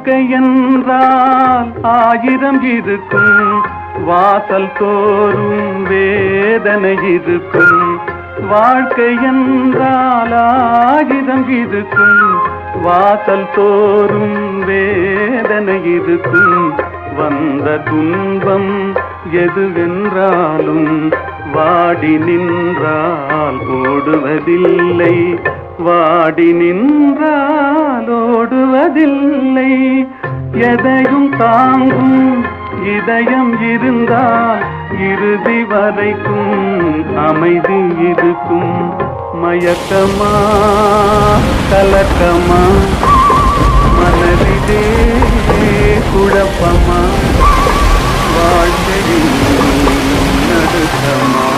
வாழ்க்கை என்றால் ஆயிரம் இருக்கும், வாசல் தோறும் வேதனை இருக்கும். வாழ்க்கை என்றால் ஆயிரம் இருக்கும், வாசல் தோறும் வேதனை இருக்கும். வந்த துன்பம் எதுவென்றாலும் வாடி நின்றால் ஓடுவதில்லை, வாடி நின்றால் ஓடுவதில்லை. எதையும் தாங்கும் இதயம் இருந்தால் இறுதி வரைக்கும் அமைதி இருக்கும். மயக்கமா கலக்கமா மனதிலே குழப்பமா வாழ்க்கையில் நடுக்கமா.